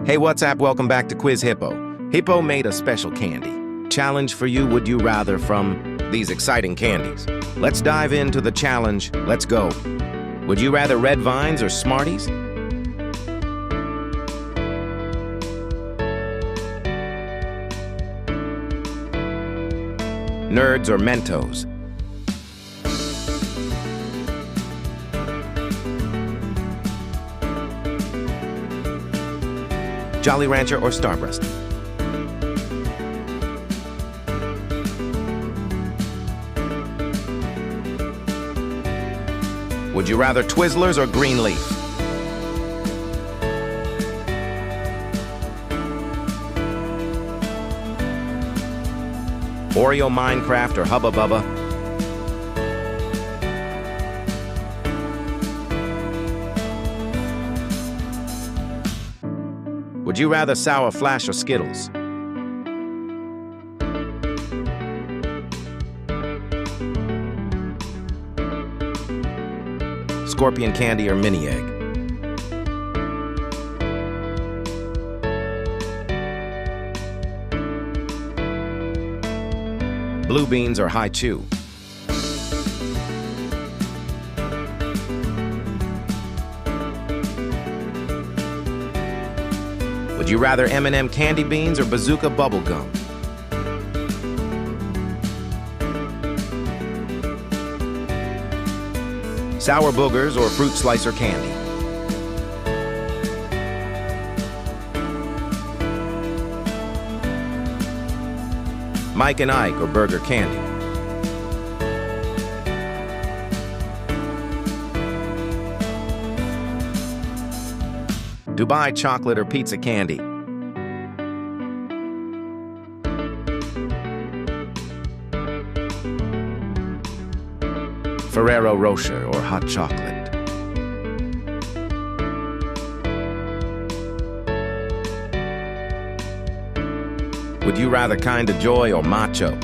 Hey, what's up? Welcome back to Quiz Hippo. Hippo made a special candy. Challenge for you, would you rather, from these exciting candies. Let's dive into the challenge. Let's go. Would you rather red vines or Smarties? Nerds or Mentos? Jolly Rancher or Starburst? Would you rather Twizzlers or Greenleaf? Oreo Minecraft or Hubba Bubba? Would you rather Sour Flash or Skittles? Scorpion Candy or Mini Egg? Blue Beans or High Chew? Would you rather M&M Candy Beans or Bazooka Bubble Gum? Sour Boogers or Fruit Slicer Candy? Mike and Ike or Burger Candy? Dubai Chocolate or Pizza Candy? Ferrero Rocher or Hot Chocolate? Would you rather Kinda Joy or Macho?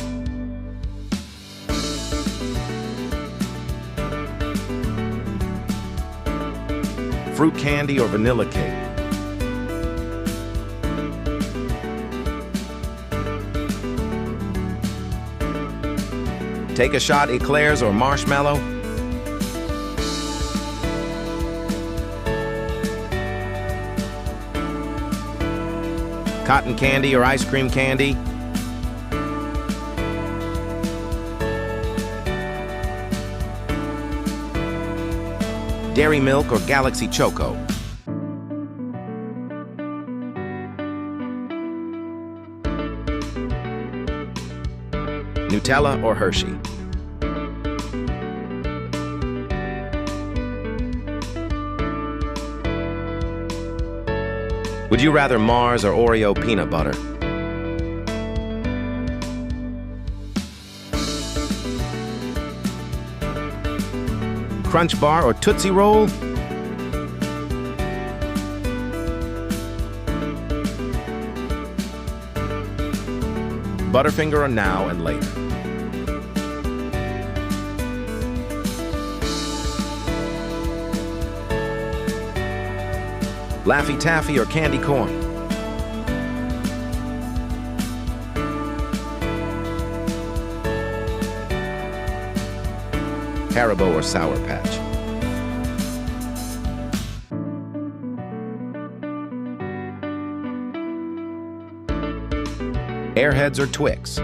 Fruit candy or vanilla cake? Take a shot eclairs or marshmallow? Cotton candy or ice cream candy? Dairy Milk or Galaxy Choco? Nutella or Hershey? Would you rather Mars or Oreo peanut butter? Crunch Bar or Tootsie Roll? Butterfinger or Now and Later? Laffy Taffy or Candy Corn? Haribo or Sour Patch? Airheads or Twix?